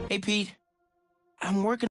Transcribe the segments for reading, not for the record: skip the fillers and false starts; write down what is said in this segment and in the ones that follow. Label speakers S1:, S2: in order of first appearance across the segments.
S1: Hey, Pete. I'm working.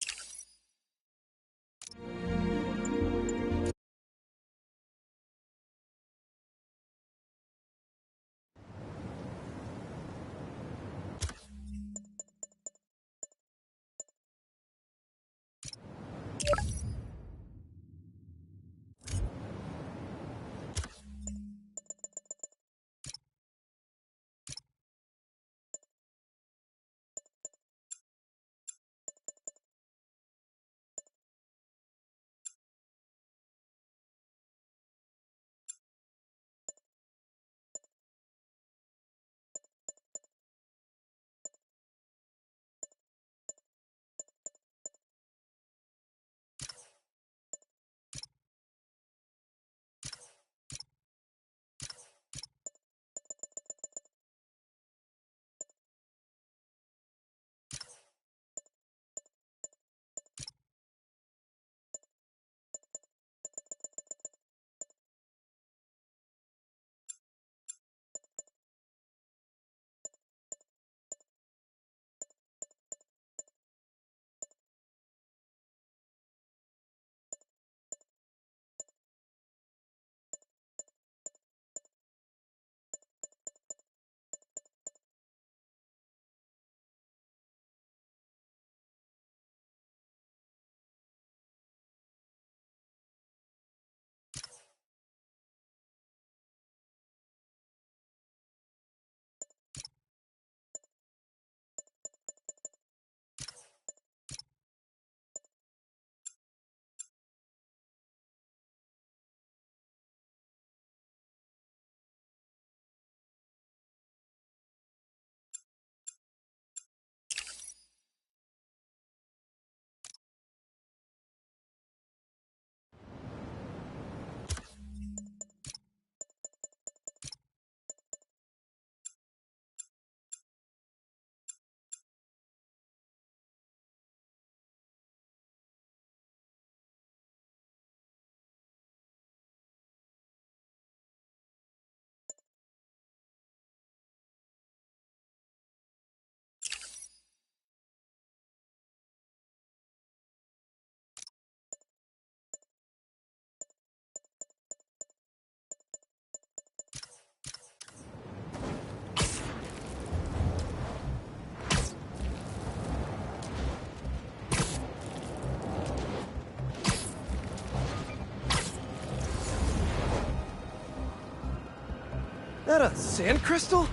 S2: That a sand crystal?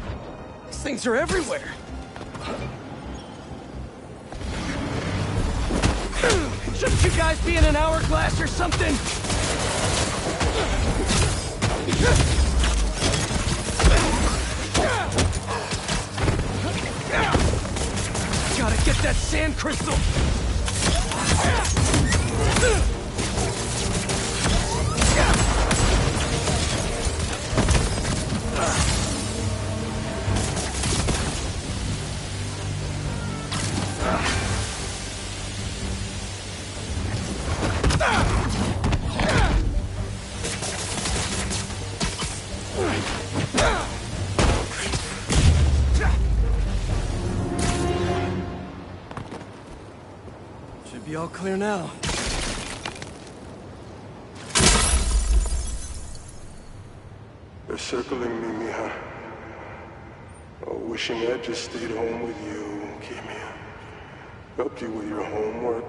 S2: These things are everywhere. Shouldn't you guys be in an hourglass or something? Gotta get that sand crystal! Should be all clear now.
S3: They're circling me, Mija. Oh, wishing I'd just stayed home with you, Kimia. Helped you with your homework.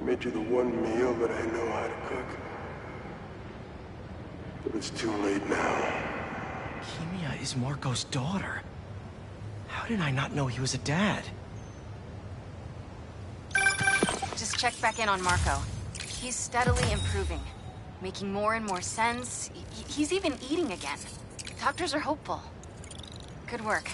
S3: Made you the one meal that I know how to cook. But it's too late now.
S1: Kimia is Marco's daughter. How did I not know he was a dad?
S4: Just checked back in on Marco. He's steadily improving, making more and more sense. He's even eating again. Doctors are hopeful. Good work.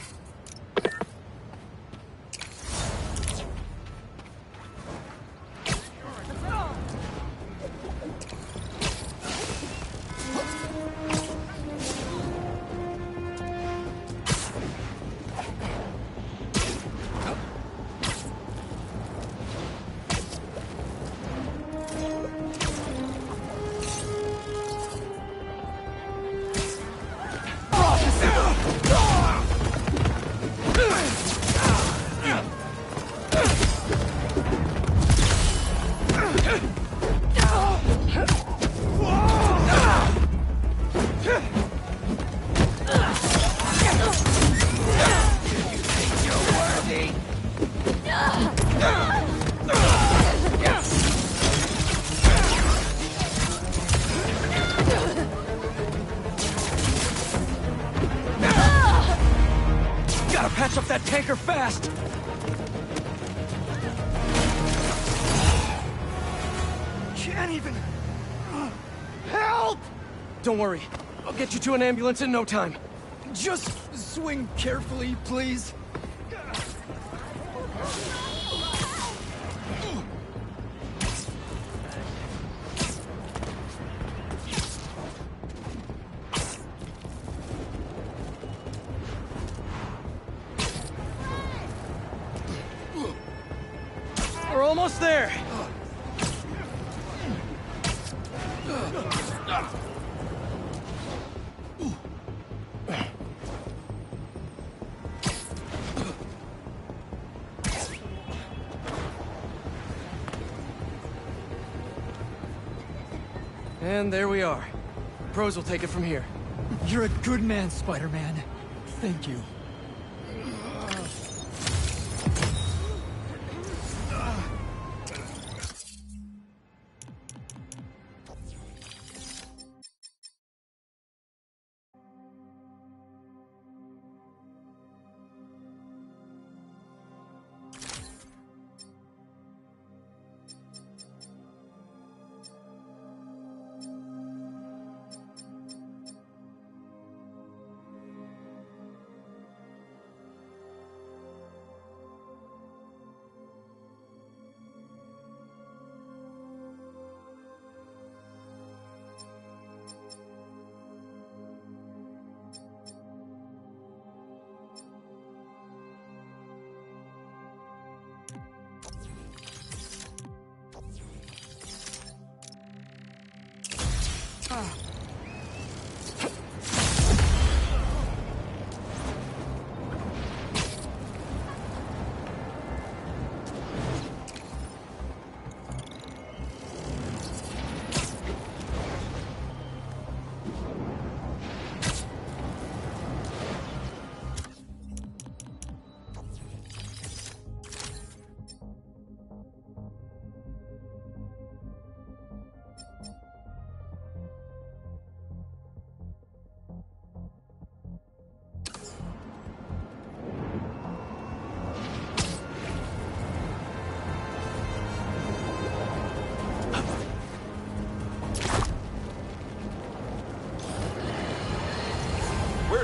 S2: Gotta patch up that tanker fast! Can't even... Help! Don't worry. I'll get you to an ambulance in no time. Just swing carefully, please. We're almost there. And there we are. Pros will take it from here.
S5: You're a good man, Spider-Man. Thank you.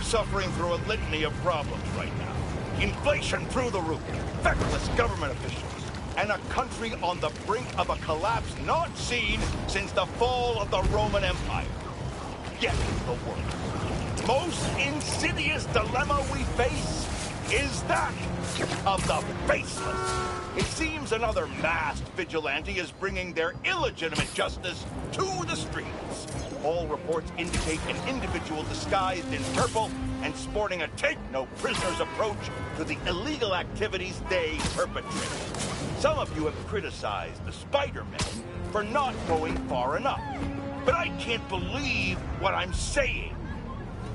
S6: Suffering through a litany of problems right now. Inflation through the roof, feckless government officials, and a country on the brink of a collapse not seen since the fall of the Roman Empire. Get the word. Most insidious dilemma we face is that of the faceless. It seems another masked vigilante is bringing their illegitimate justice to the streets. All reports indicate an individual disguised in purple and sporting a take-no-prisoners approach to the illegal activities they perpetrate. Some of you have criticized the Spider-Men for not going far enough. But I can't believe what I'm saying.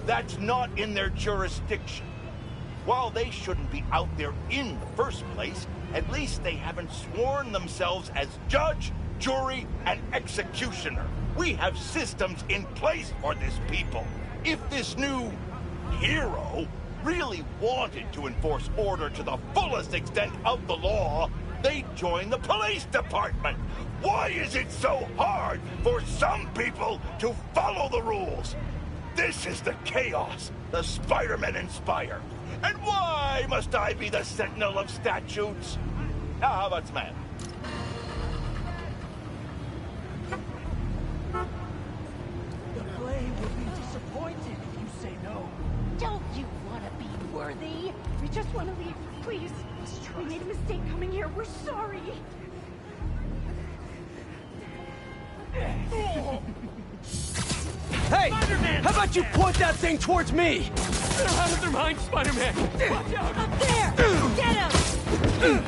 S6: That's not in their jurisdiction. While they shouldn't be out there in the first place, at least they haven't sworn themselves as judge, jury, and executioner. We have systems in place for this people. If this new hero really wanted to enforce order to the fullest extent of the law, they'd join the police department. Why is it so hard for some people to follow the rules? This is the chaos the Spider-Men inspire. And why must I be the sentinel of statutes? Now, how about Samantha?
S5: The play will be disappointed if you say no.
S7: Don't you want to be worthy? We just want to leave, please. We made a mistake coming here. We're sorry.
S2: Hey! How about you point that thing towards me?
S5: They're out of their mind, Spider-Man! Watch out!
S7: Up there! Get him!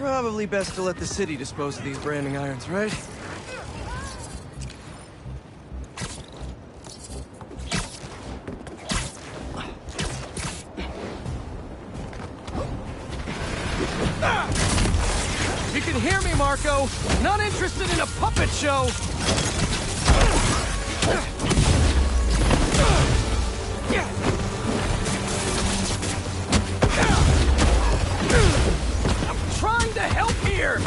S2: Probably best to let the city dispose of these branding irons, right? You can hear me, Marco! Not interested in a puppet show! I'm trying to help here!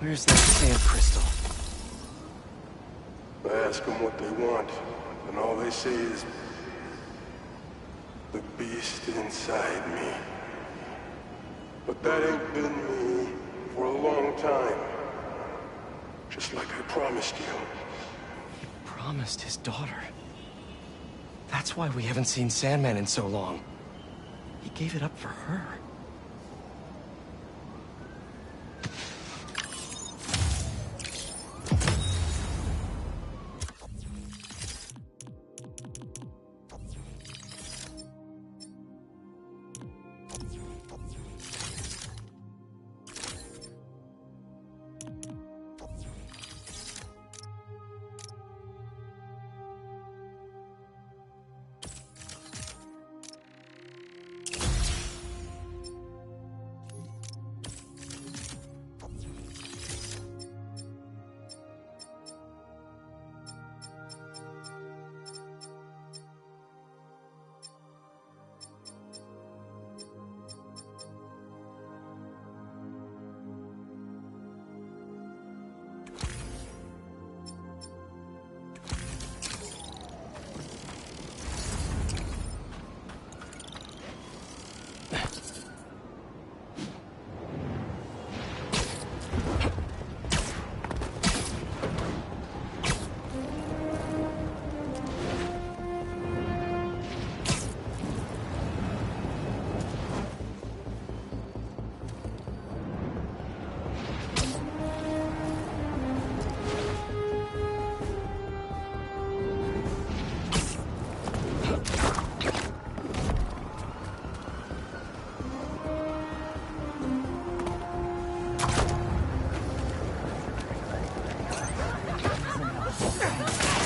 S2: Where's that sand crystal?
S3: I ask them what they want, and all they say is... the beast inside me. But that ain't been me for a long time. Just like I promised you.
S2: He promised his daughter. That's why we haven't seen Sandman in so long. He gave it up for her.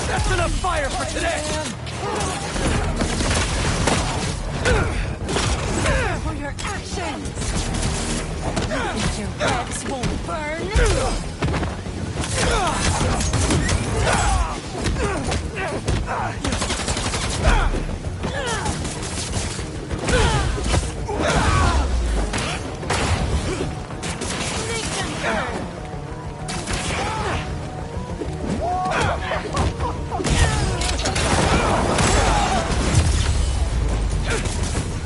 S2: That's enough fire for today!
S7: For your actions! You think your rags won't burn? Make them burn!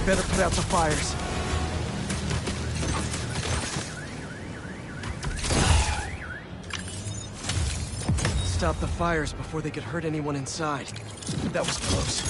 S2: Better put out the fires. Stop the fires before they could hurt anyone inside. That was close.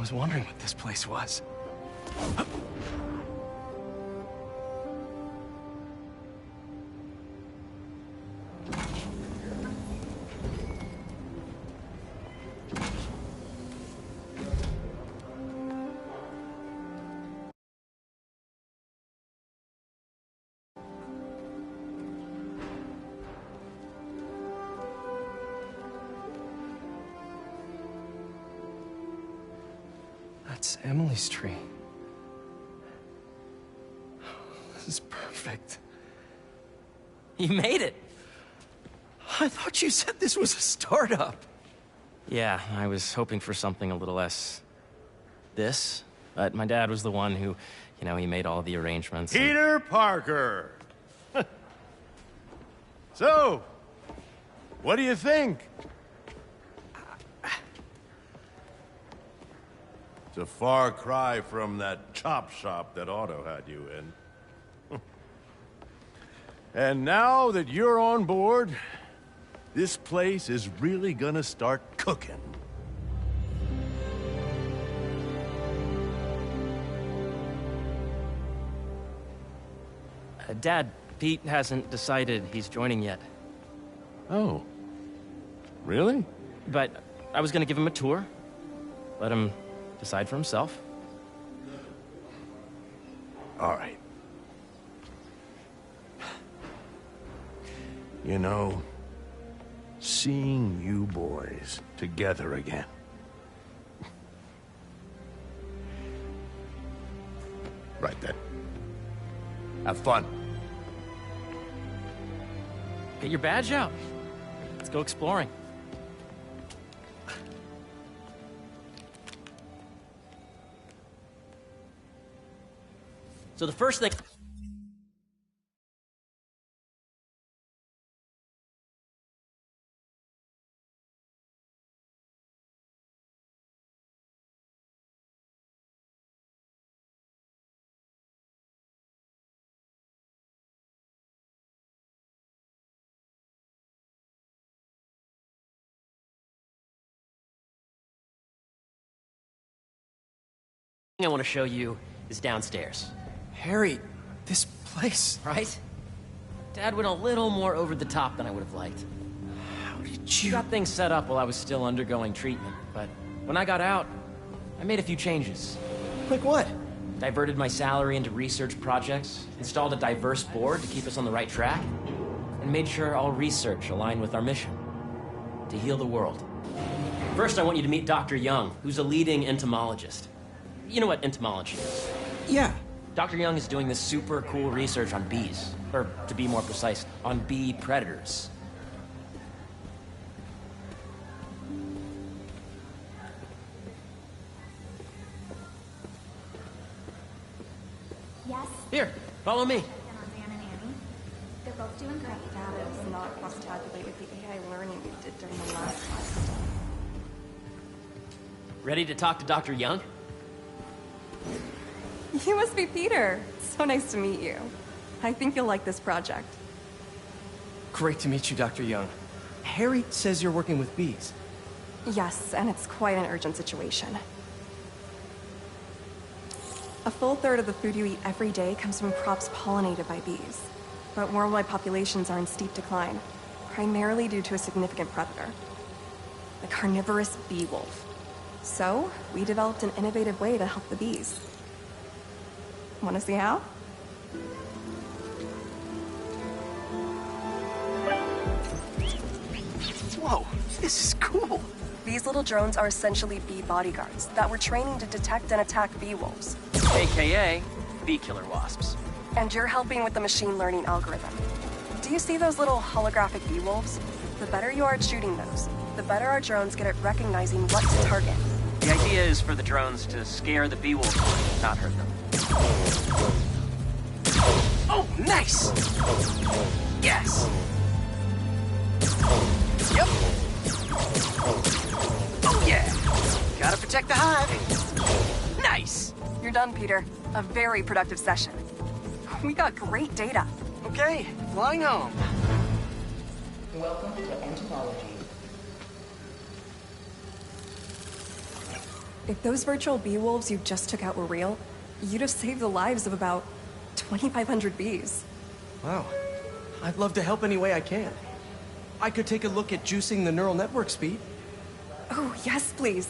S2: was wondering what this place was. That's Emily's tree. This is perfect.
S1: You made it!
S2: I thought you said this was a startup.
S1: Yeah, I was hoping for something a little less... this. But my dad was the one who, he made all the arrangements.
S8: Peter Parker! So, what do you think? It's a far cry from that chop shop that Otto had you in. And now that you're on board, this place is really gonna start cooking.
S1: Dad, Pete hasn't decided he's joining yet.
S8: Oh. Really?
S1: But I was gonna give him a tour. Let him decide for himself.
S8: All right. You know, seeing you boys together again. Right then. Have fun.
S1: Get your badge out. Let's go exploring. So the first thing... I want to show you is downstairs.
S2: Harry, this place...
S1: Right? Dad went a little more over the top than I would have liked.
S2: How did
S1: He
S2: you...
S1: got things set up while I was still undergoing treatment, but when I got out, I made a few changes.
S2: Like what?
S1: Diverted my salary into research projects, installed a diverse board to keep us on the right track, and made sure all research aligned with our mission, to heal the world. First, I want you to meet Dr. Young, who's a leading entomologist. You know what entomology is?
S2: Yeah.
S1: Dr. Young is doing this super cool research on bees, or to be more precise, on bee predators.
S9: Yes,
S1: Here, follow me.
S9: and on Dan and Annie. They're both doing great. That is not cross-tabulate with the AI learning we did during the last test.
S1: Ready to talk to Dr. Young?
S10: You must be Peter. So nice to meet you. I think you'll like this project.
S2: Great to meet you, Dr. Young. Harry says you're working with bees.
S10: Yes, and it's quite an urgent situation. A full third of the food you eat every day comes from crops pollinated by bees. But worldwide populations are in steep decline, primarily due to a significant predator, the carnivorous bee wolf. So, we developed an innovative way to help the bees. Want to see how?
S2: Whoa, this is cool.
S10: These little drones are essentially bee bodyguards that we're training to detect and attack bee wolves.
S1: AKA bee killer wasps.
S10: And you're helping with the machine learning algorithm. Do you see those little holographic bee wolves? The better you are at shooting those, the better our drones get at recognizing what to target.
S1: The idea is for the drones to scare the bee wolves, not hurt them.
S2: Oh, nice! Yes! Yep! Oh, yeah! Gotta protect the hive. Nice!
S10: You're done, Peter. A very productive session. We got great data.
S2: Okay, flying home.
S11: Welcome to entomology.
S10: If those virtual bee wolves you just took out were real, you'd have saved the lives of about 2,500 bees.
S2: Wow. I'd love to help any way I can. I could take a look at juicing the neural network speed.
S10: Oh, yes, please.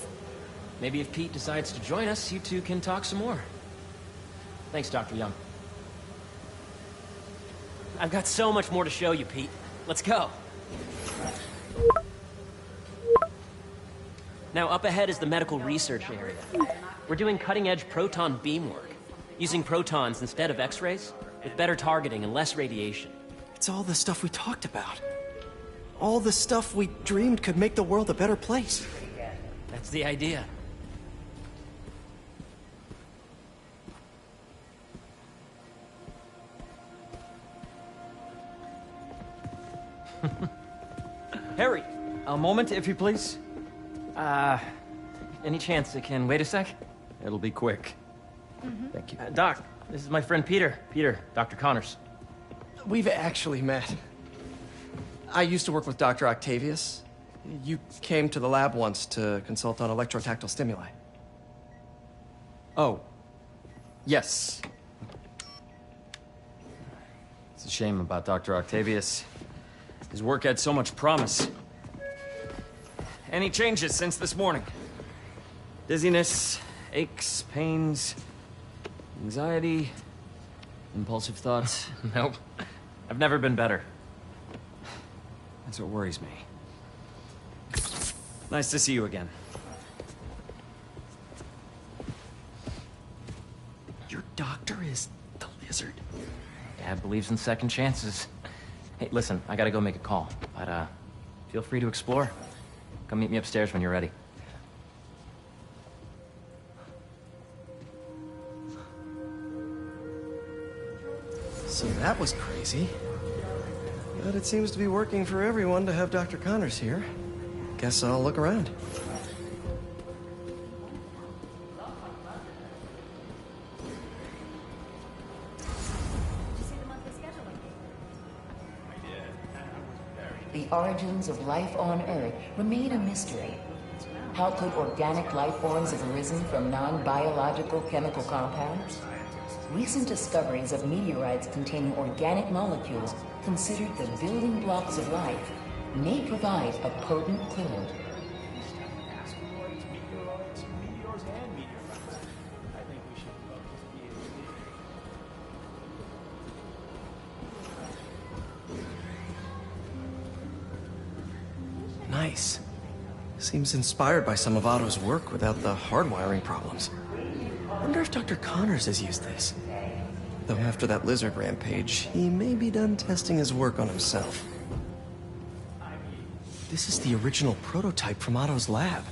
S1: Maybe if Pete decides to join us, you two can talk some more. Thanks, Dr. Young. I've got so much more to show you, Pete. Let's go. Now, up ahead is the medical research area. We're doing cutting-edge proton beam work, using protons instead of X-rays, with better targeting and less radiation.
S2: It's all the stuff we talked about. All the stuff we dreamed could make the world a better place.
S1: That's the idea. Harry!
S11: A moment, if you please.
S1: Any chance it can wait a sec?
S11: It'll be quick. Thank you.
S1: Doc, this is my friend Peter. Peter, Dr. Connors.
S2: We've actually met. I used to work with Dr. Octavius. You came to the lab once to consult on electrotactile stimuli.
S11: Oh. Yes. It's a shame about Dr. Octavius. His work had so much promise. Any changes since this morning? Dizziness, aches, pains, anxiety, impulsive thoughts?
S1: Nope. I've never been better.
S11: That's what worries me. Nice to see you again.
S2: Your doctor is the lizard.
S1: Dad believes in second chances. Hey, listen, I gotta go make a call, but feel free to explore. Come meet me upstairs when you're ready.
S2: So that was crazy. But it seems to be working for everyone to have Dr. Connors here. Guess I'll look around.
S12: The origins of life on Earth remain a mystery. How could organic life forms have arisen from non-biological chemical compounds? Recent discoveries of meteorites containing organic molecules considered the building blocks of life may provide a potent clue.
S2: Nice. Seems inspired by some of Otto's work without the hardwiring problems. Wonder if Dr. Connors has used this. Though after that lizard rampage, he may be done testing his work on himself. This is the original prototype from Otto's lab.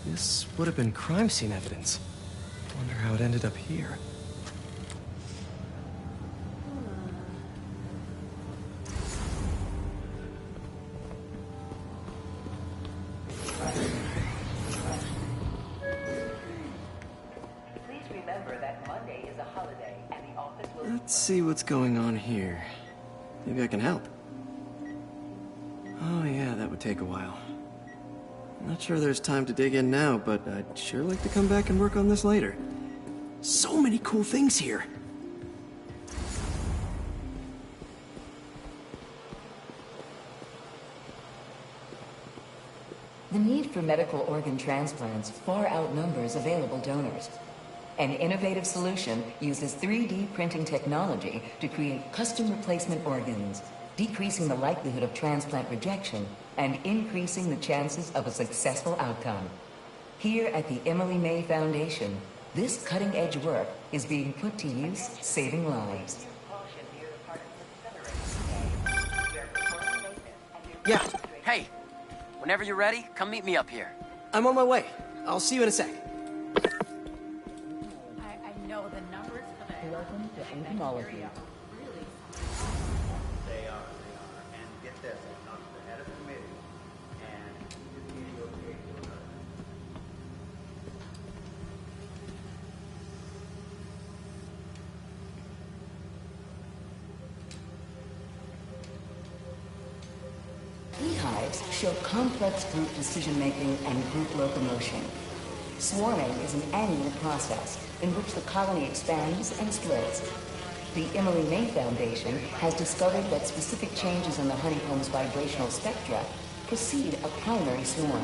S2: This would have been crime scene evidence. Wonder how it ended up here. Let's see what's going on here. Maybe I can help. Oh yeah, that would take a while. Not sure there's time to dig in now, but I'd sure like to come back and work on this later. So many cool things here.
S12: The need for medical organ transplants far outnumbers available donors. An innovative solution uses 3D printing technology to create custom replacement organs, decreasing the likelihood of transplant rejection and increasing the chances of a successful outcome. Here at the Emily May Foundation, this cutting-edge work is being put to use, saving lives.
S2: Yeah.
S1: Hey, whenever you're ready, come meet me up here.
S2: I'm on my way. I'll see you in a sec.
S7: I know the numbers for the...
S12: Welcome to Entomology.
S13: They are. And get this, I'm not the head of the committee, and you need to okay to her.
S12: Beehives show complex group decision-making and group locomotion. Swarming is an annual process in which the colony expands and splits. The Emily May Foundation has discovered that specific changes in the honeycomb's vibrational spectra precede a primary swarm.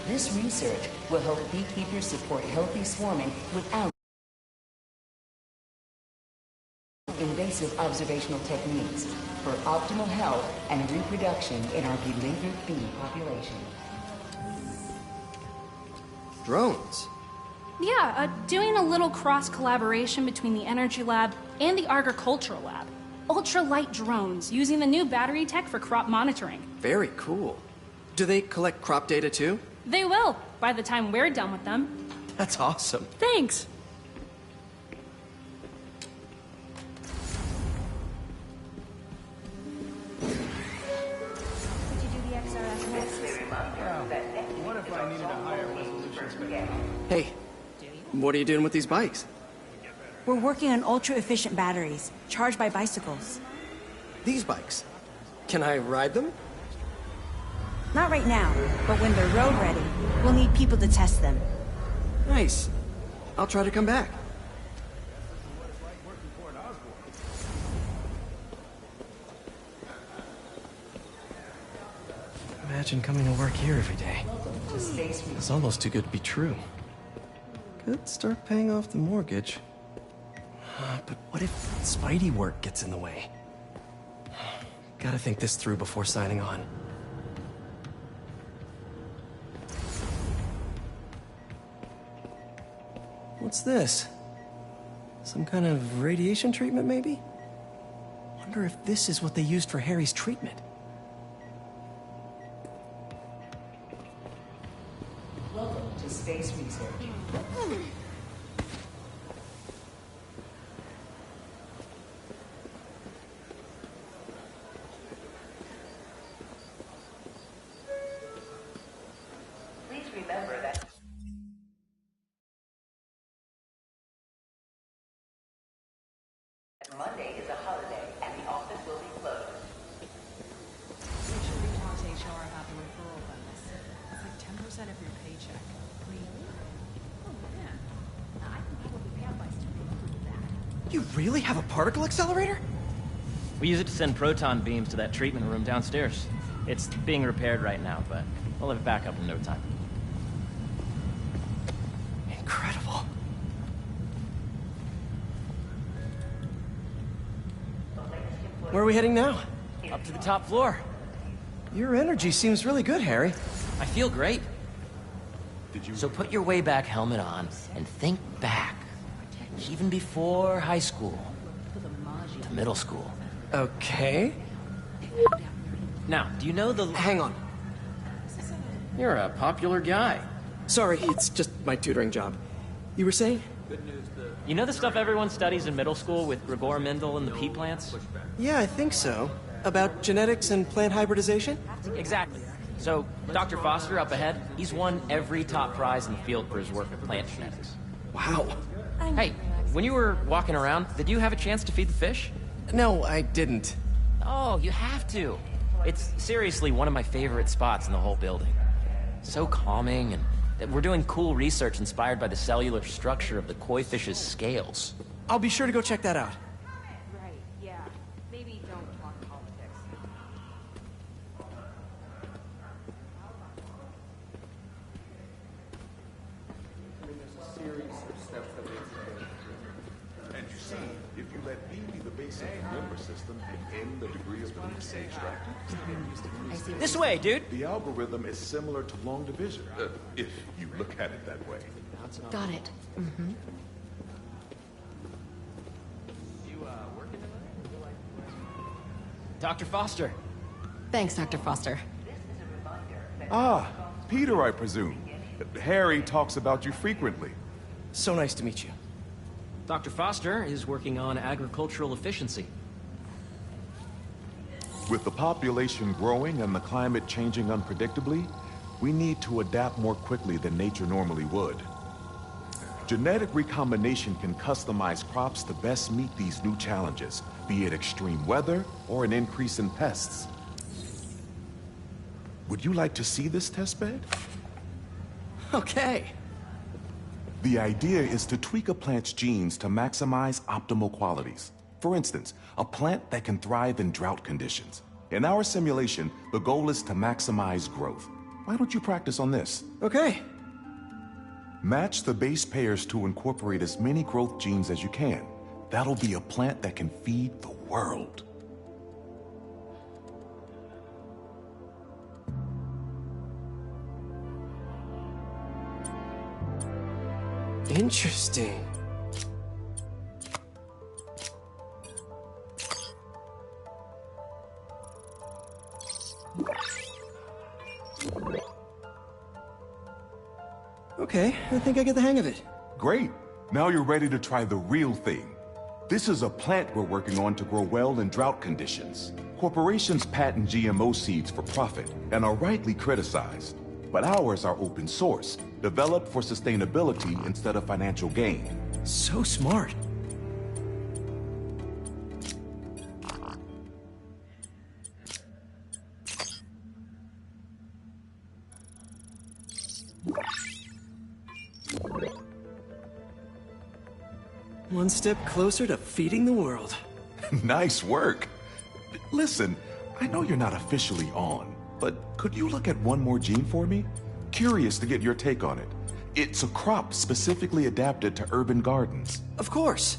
S12: This research will help beekeepers support healthy swarming without invasive observational techniques for optimal health and reproduction in our beleaguered bee population.
S2: Drones?
S14: Yeah, doing a little cross-collaboration between the Energy Lab and the Agricultural Lab. Ultralight drones using the new battery tech for crop monitoring.
S2: Very cool. Do they collect crop data too?
S14: They will, by the time we're done with them.
S2: That's awesome.
S14: Thanks.
S13: What if I needed a higher resolution spec?
S2: Hey, what are you doing with these bikes?
S15: We're working on ultra-efficient batteries, charged by bicycles.
S2: These bikes? Can I ride them?
S15: Not right now, but when they're road ready, we'll need people to test them.
S2: Nice. I'll try to come back. Imagine coming to work here every day. It's almost too good to be true. Could start paying off the mortgage. But what if Spidey work gets in the way? Gotta think this through before signing on. What's this? Some kind of radiation treatment, maybe? Wonder if this is what they used for Harry's treatment.
S12: Welcome to Space Research. Please remember that Monday is a holiday and the office will be closed.
S7: Make sure you talk to HR about the referral bonus. It's like 10% of your paycheck. Really? Oh man. I can probably pay out by student with that.
S2: You really have a particle accelerator?
S1: We use it to send proton beams to that treatment room downstairs. It's being repaired right now, but we'll have it back up in no time.
S2: Incredible. Where are we heading now?
S1: Up to the top floor.
S2: Your energy seems really good, Harry.
S1: I feel great. So put your way back helmet on and think back. Even before high school. To middle school.
S2: Okay.
S1: Now, do you know the...
S2: Hang on.
S1: You're a popular guy.
S2: Sorry, it's just my tutoring job. You were saying?
S1: You know the stuff everyone studies in middle school with Gregor Mendel and the pea plants?
S2: Yeah, I think so. About genetics and plant hybridization?
S1: Exactly. So, Dr. Foster up ahead, he's won every top prize in the field for his work with plant genetics.
S2: Wow.
S1: Hey, when you were walking around, did you have a chance to feed the fish?
S2: No, I didn't.
S1: Oh, you have to. It's seriously one of my favorite spots in the whole building. So calming, and we're doing cool research inspired by the cellular structure of the koi fish's scales.
S2: I'll be sure to go check that out.
S7: Right, yeah. Maybe don't talk politics.
S16: And you see, if you let B be the base of the member system and N the degree of the least extracted,
S1: This way, dude.
S16: the algorithm is similar to long division, if you look at it that way.
S4: Got it. Mm-hmm.
S1: Dr. Foster.
S4: Thanks, Dr. Foster.
S16: Ah, Peter, I presume. Harry talks about you frequently.
S2: So nice to meet you.
S1: Dr. Foster is working on agricultural efficiency.
S16: With the population growing and the climate changing unpredictably, we need to adapt more quickly than nature normally would. Genetic recombination can customize crops to best meet these new challenges, be it extreme weather or an increase in pests. Would you like to see this testbed?
S2: Okay.
S16: The idea is to tweak a plant's genes to maximize optimal qualities. For instance, a plant that can thrive in drought conditions. In our simulation, the goal is to maximize growth. Why don't you practice on this?
S2: Okay.
S16: Match the base pairs to incorporate as many growth genes as you can. That'll be a plant that can feed the world.
S2: Interesting. Okay, I think I get the hang of it.
S16: Great. Now you're ready to try the real thing. This is a plant we're working on to grow well in drought conditions. Corporations patent GMO seeds for profit and are rightly criticized. But ours are open source, developed for sustainability instead of financial gain.
S2: So smart. One step closer to feeding the world.
S16: Nice work. Listen, I know you're not officially on, but could you look at one more gene for me? Curious to get your take on it. It's a crop specifically adapted to urban gardens.
S2: Of course.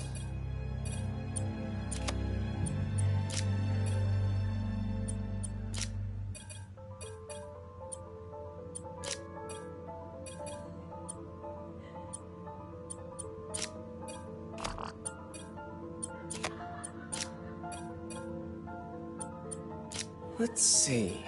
S2: Let's see.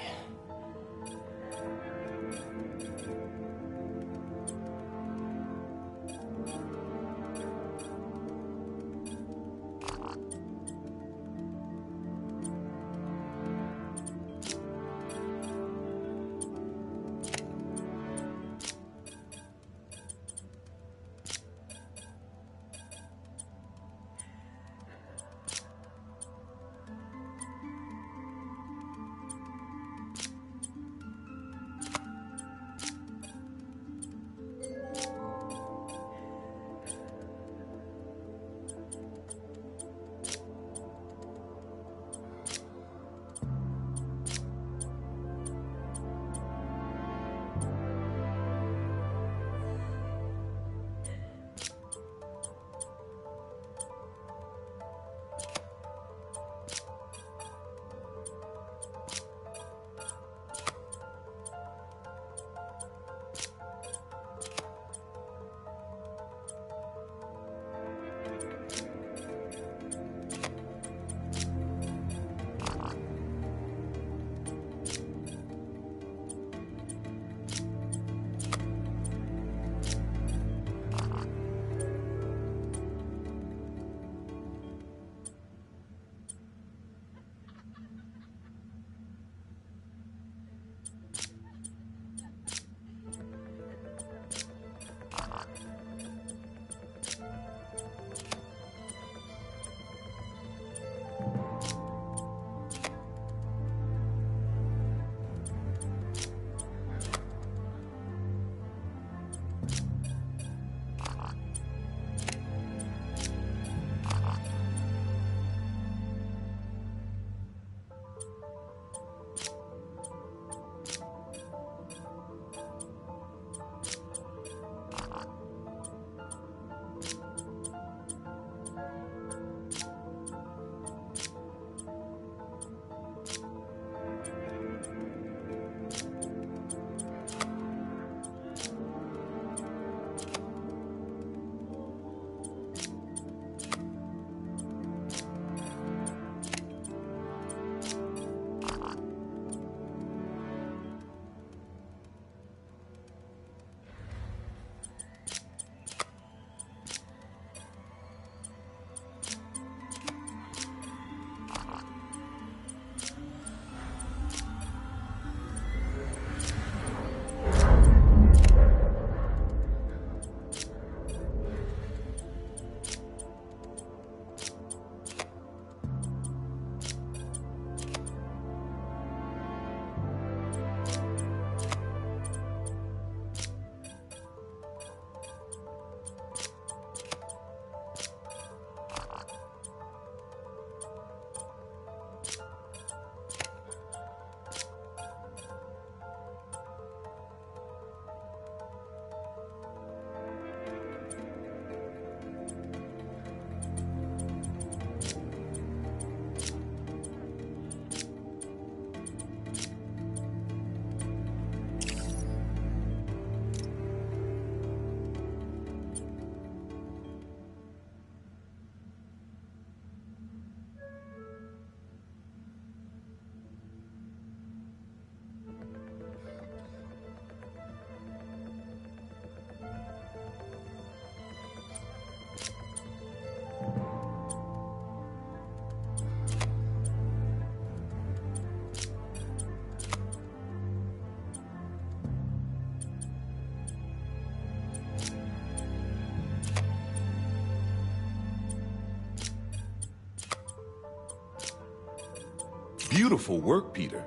S16: Beautiful work, Peter.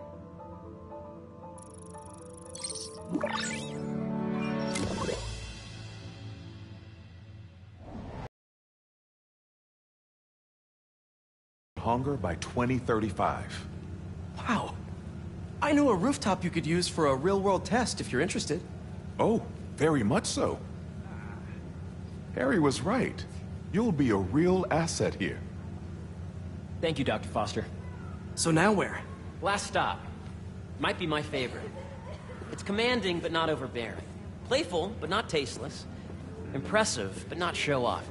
S16: Hunger by 2035.
S2: Wow. I know a rooftop you could use for a real-world test if you're interested.
S16: Oh, very much so. Harry was right. You'll be a real asset here.
S1: Thank you, Dr. Foster.
S2: So now where?
S1: Last stop. Might be my favorite. It's commanding, but not overbearing. Playful, but not tasteless. Impressive, but not show-offy.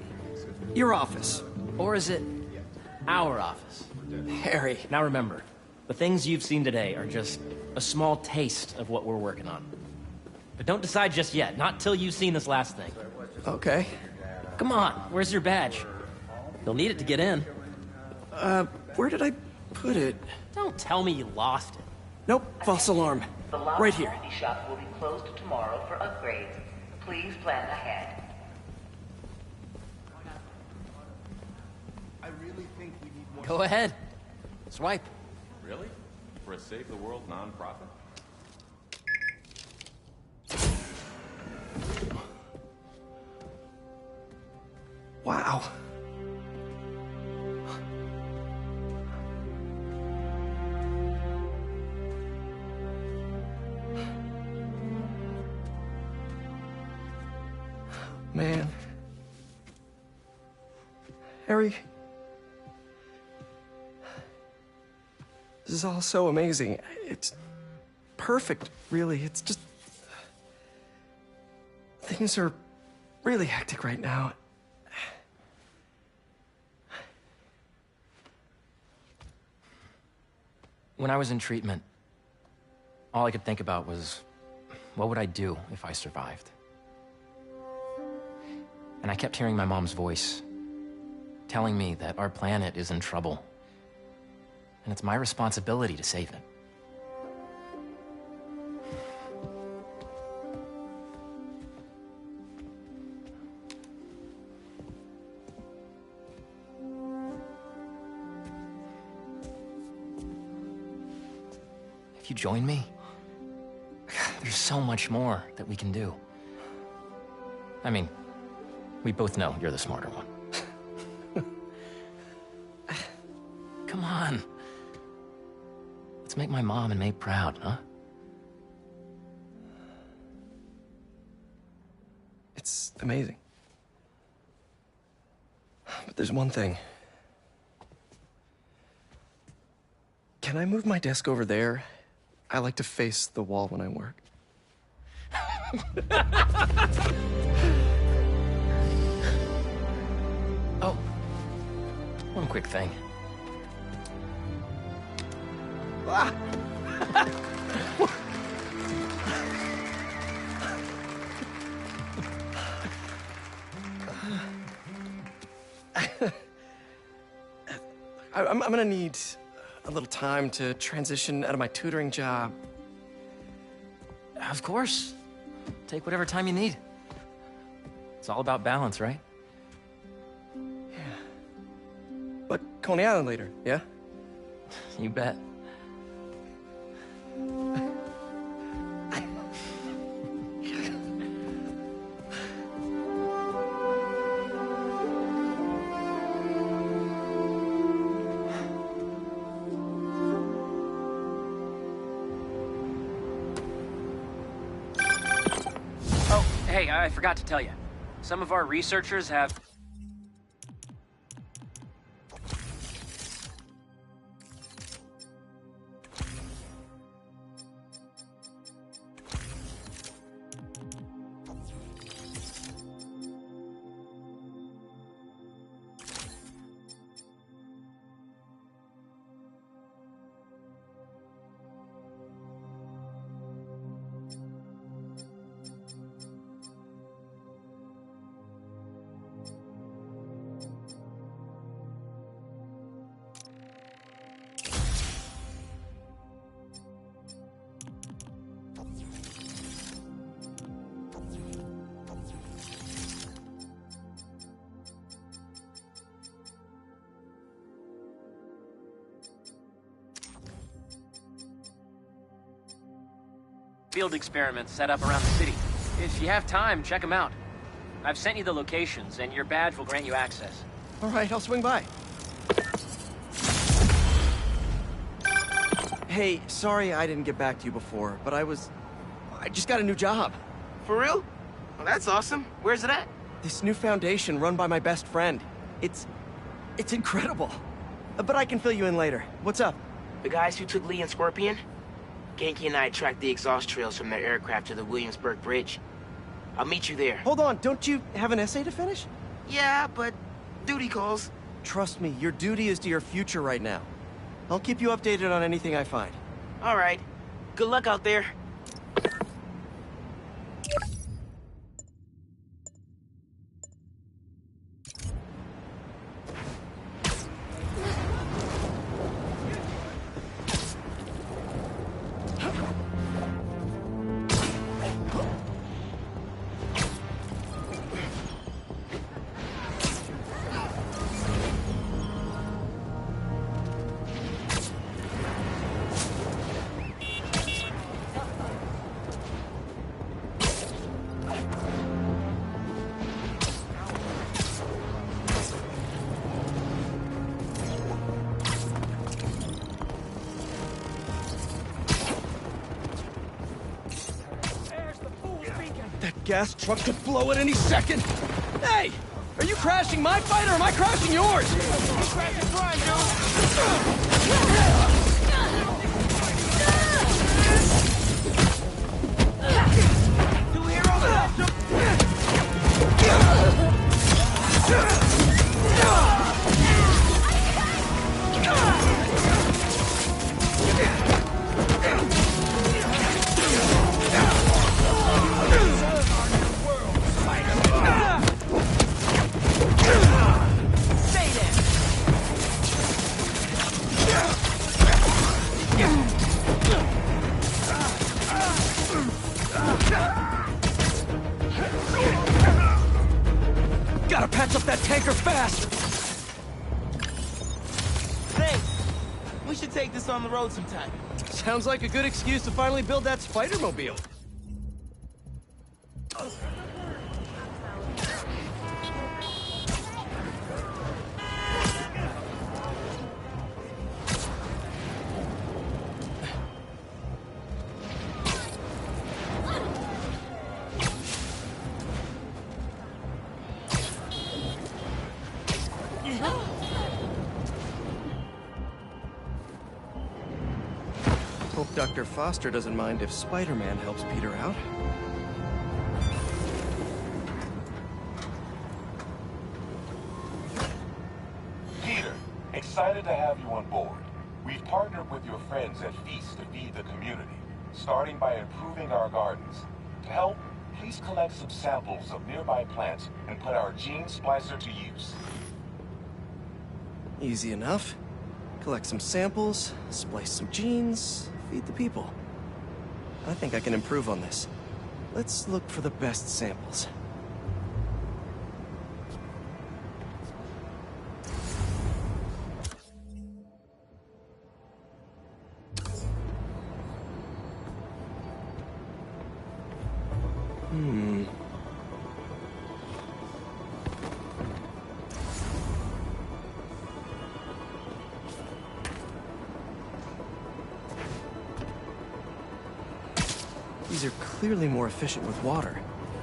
S2: Your office.
S1: Or is it our office?
S2: Harry.
S1: Now remember, the things you've seen today are just a small taste of what we're working on. But don't decide just yet, not till you've seen this last thing.
S2: Okay.
S1: Come on, where's your badge? You'll need it to get in.
S2: Where did I put it?
S1: Don't tell me you lost it.
S2: Nope, false alarm.
S12: The Lost
S2: Right here.
S12: Coffee shop will be closed tomorrow for upgrades. Please plan ahead.
S13: I really think we need more...
S1: Go ahead. Swipe.
S17: Really? For a Save the World nonprofit?
S2: Wow. Man. Harry. This is all so amazing. It's perfect, really. It's just... Things are really hectic right now.
S1: When I was in treatment, all I could think about was, what would I do if I survived? And I kept hearing my mom's voice, telling me that our planet is in trouble, and it's my responsibility to save it. If you join me, there's so much more that we can do. I mean, we both know you're the smarter one. Come on. Let's make my mom and May proud, huh?
S2: It's amazing. But there's one thing. Can I move my desk over there? I like to face the wall when I work.
S1: Oh, one quick thing.
S2: Ah! I'm gonna need a little time to transition out of my tutoring job.
S1: Of course. Take whatever time you need. It's all about balance, right?
S2: Yeah. But Coney Island later, yeah?
S1: You bet. Hey, I forgot to tell you. Some of our researchers have... field experiments set up around the city. If you have time, check them out. I've sent you the locations, and your badge will grant you access.
S2: All right, I'll swing by. Hey, sorry I didn't get back to you before, but I just got a new job.
S18: For real? Well, that's awesome. Where's it at?
S2: This new foundation run by my best friend. It's incredible. But I can fill you in later. What's up?
S18: The guys who took Lee and Scorpion? Ganke and I tracked the exhaust trails from their aircraft to the Williamsburg Bridge. I'll meet you there.
S2: Hold on, don't you have an essay to finish?
S18: Yeah, but duty calls.
S2: Trust me, your duty is to your future right now. I'll keep you updated on anything I find.
S18: All right. Good luck out there.
S2: Gas truck could blow at any second. Hey! Are you crashing my fight or am I crashing yours?
S18: You crashing Brian, dude! Two heroes left.
S2: Gotta patch up that tanker fast!
S18: Thanks. We should take this on the road sometime.
S2: Sounds like a good excuse to finally build that Spider-Mobile. Hope Dr. Foster doesn't mind if Spider-Man helps Peter out.
S19: Peter, excited to have you on board. We've partnered with your friends at Feast to feed the community, starting by improving our gardens. To help, please collect some samples of nearby plants and put our gene splicer to use.
S2: Easy enough. Collect some samples, splice some genes, feed the people. I think I can improve on this. Let's look for the best samples. These are clearly more efficient with water.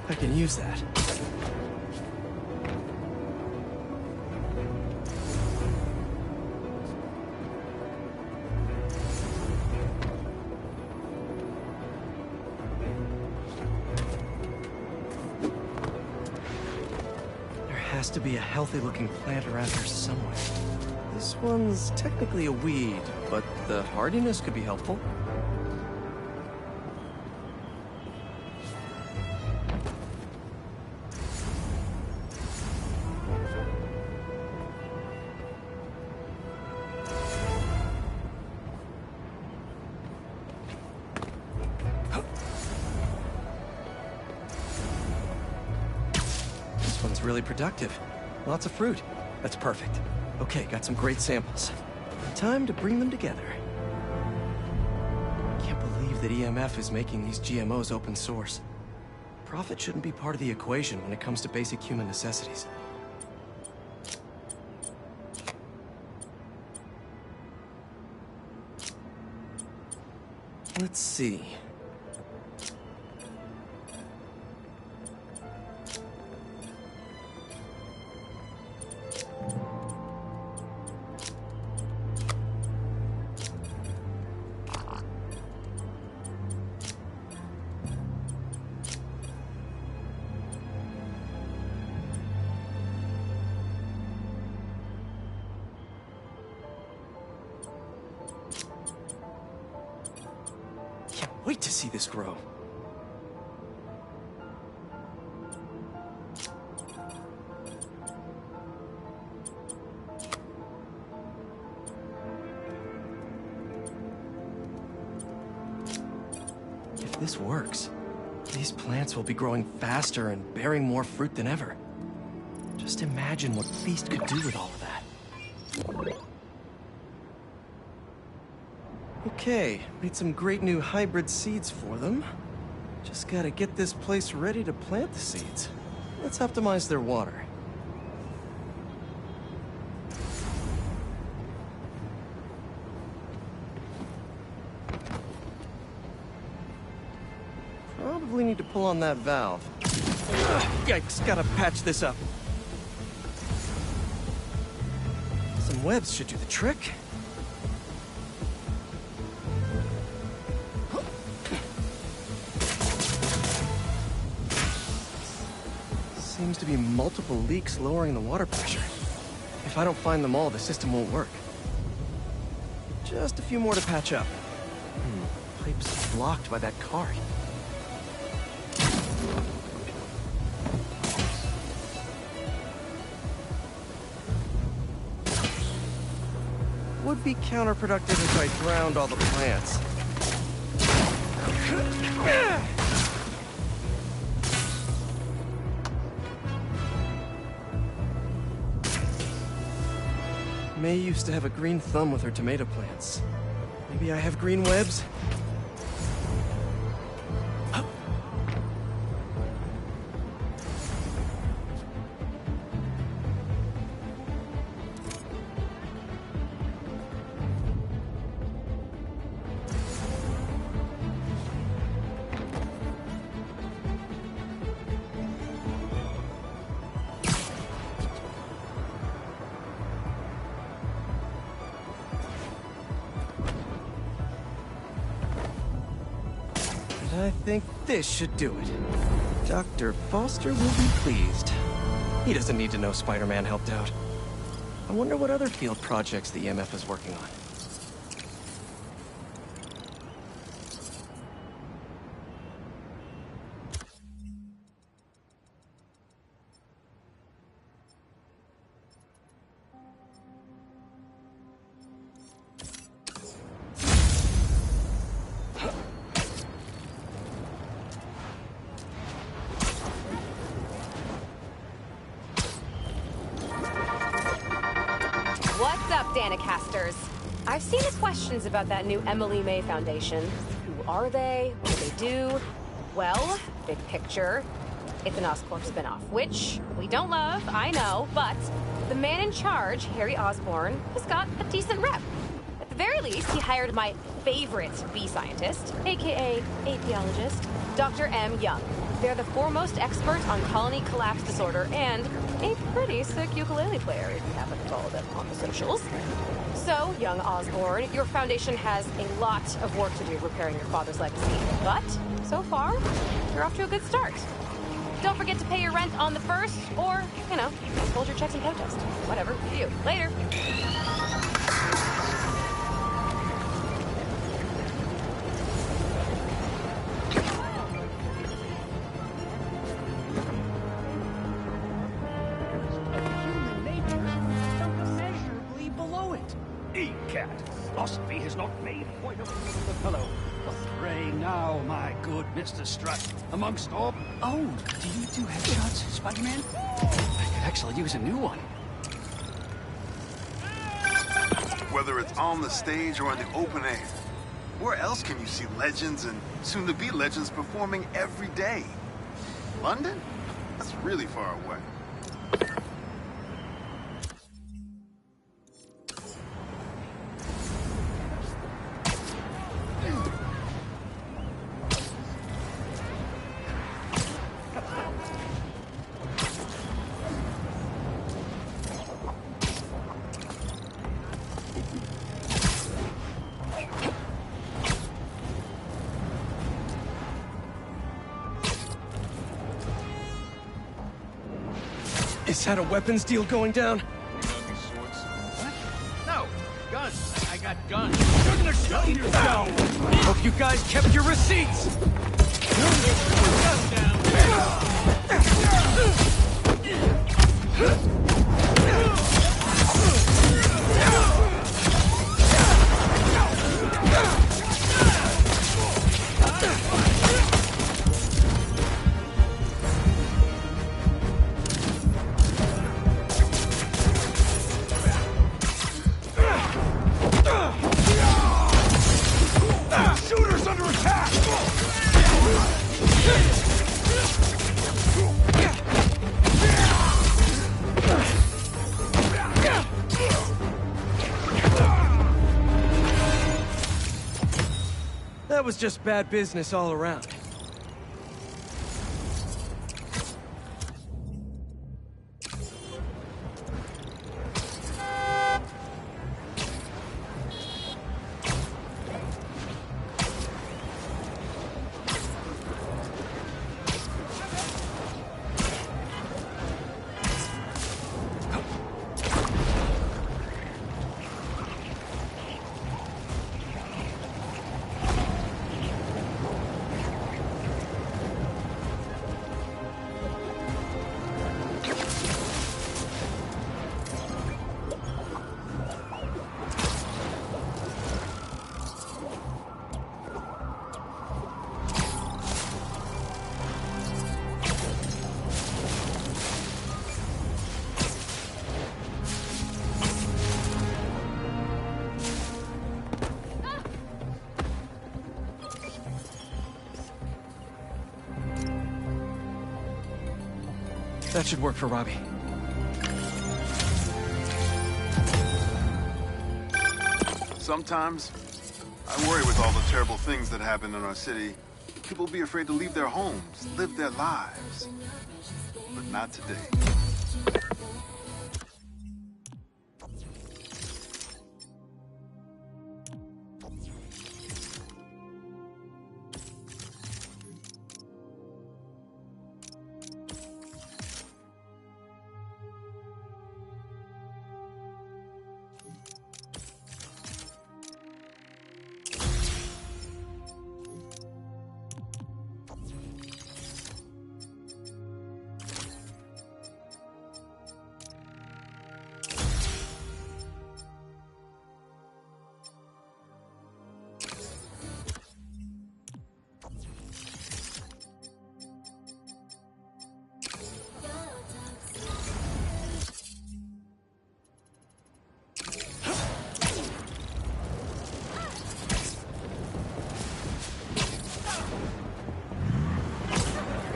S2: I can use that. There has to be a healthy-looking plant around here somewhere. This one's technically a weed, but the hardiness could be helpful. Really productive. Lots of fruit. That's perfect. Okay, got some great samples. Time to bring them together. Can't believe that EMF is making these GMOs open source. Profit shouldn't be part of the equation when it comes to basic human necessities. Let's see. Wait to see this grow. If this works, these plants will be growing faster and bearing more fruit than ever. Just imagine what Feast could do with all of that. Okay, made some great new hybrid seeds for them. Just gotta get this place ready to plant the seeds. Let's optimize their water. Probably need to pull on that valve. Yikes, gotta patch this up. Some webs should do the trick. Seems to be multiple leaks lowering the water pressure. If I don't find them all, the system won't work. Just a few more to patch up. Pipe's blocked by that cart. Would be counterproductive if I drowned all the plants. May used to have a green thumb with her tomato plants. Maybe I have green webs? I think this should do it. Dr. Foster will be pleased. He doesn't need to know Spider-Man helped out. I wonder what other field projects the EMF is working on.
S20: What's up, Danicasters? I've seen the questions about that new Emily May Foundation. Who are they? What do they do? Well, big picture, it's an Oscorp spinoff, which we don't love, I know, but the man in charge, Harry Osborn, has got a decent rep. At the very least, he hired my favorite bee scientist, aka apiologist, Dr. M. Young. They're the foremost expert on colony collapse disorder and a pretty sick ukulele player, if you happen to follow them on the socials. So, young Osborn, your foundation has a lot of work to do repairing your father's legacy. But, so far, you're off to a good start. Don't forget to pay your rent on the 1st, or, you know, just hold your checks in protest. Whatever, for you. Later.
S5: Cat. Philosophy has not made quite a fool of the fellow. Pray now, my good Mr. Strut. Amongst all... Oh, do you do headshots, Spider-Man? I could actually use a new one.
S21: Whether it's on the stage or in the open air, Where else can you see legends and soon-to-be legends performing every day? London? That's really far away.
S2: Is that a weapons deal going down?
S5: No, guns. I got guns. You're gonna show yourself.
S2: Hope you guys kept your receipts.
S21: Shooters under attack!
S2: That was just bad business all around. That should work for Robbie.
S21: Sometimes, I worry with all the terrible things that happen in our city. People be afraid to leave their homes, live their lives. But not today.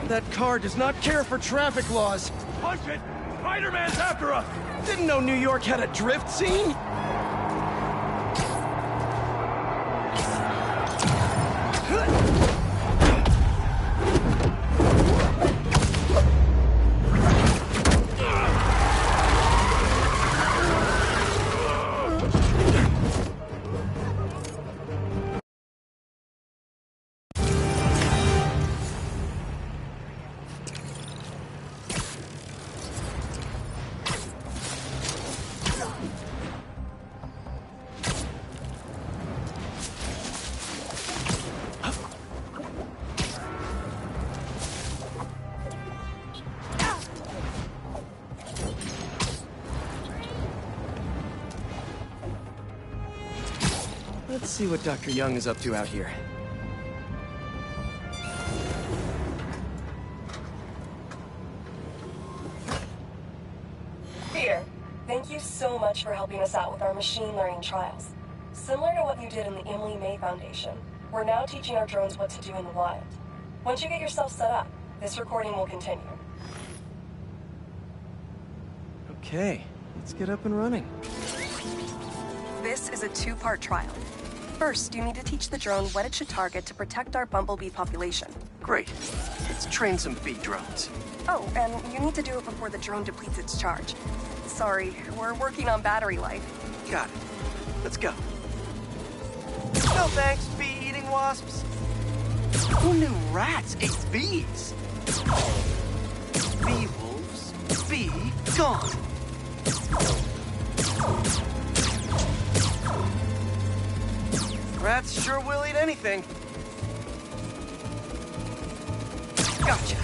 S2: That car does not care for traffic laws.
S21: Punch it! Spider-Man's after us!
S2: Didn't know New York had a drift scene? Let's see what Dr. Young is up to out here.
S10: Peter, thank you so much for helping us out with our machine learning trials. Similar to what you did in the Emily May Foundation, we're now teaching our drones what to do in the wild. Once you get yourself set up, this recording will continue.
S2: Okay, let's get up and running.
S10: This is a two-part trial. First, you need to teach the drone what it should target to protect our bumblebee population.
S2: Great. Let's train some bee drones.
S10: Oh, and you need to do it before the drone depletes its charge. Sorry, we're working on battery life.
S2: Got it. Let's go. No thanks, bee-eating wasps. Who knew rats ate bees? Bee wolves, be gone. Rats sure will eat anything. Gotcha.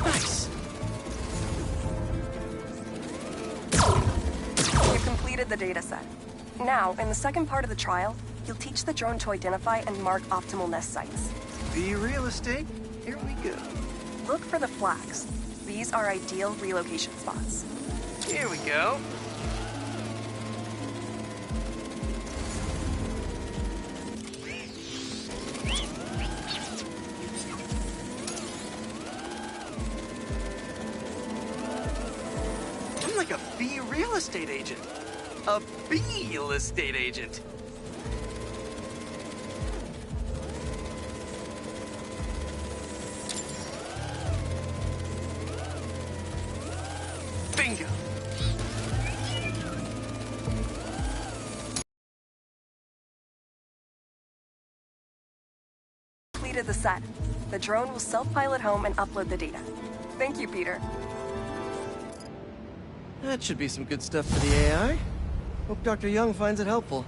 S2: Nice.
S10: You've completed the data set. Now, in the second part of the trial, you'll teach the drone to identify and mark optimal nest sites.
S2: Bee real estate, here we go.
S10: Look for the flags. These are ideal relocation spots.
S2: Here we go. I'm like a bee real estate agent. A bee real estate agent. Bingo.
S10: Completed the set. The drone will self-pilot home and upload the data. Thank you, Peter.
S2: That should be some good stuff for the AI. Hope Dr. Young finds it helpful.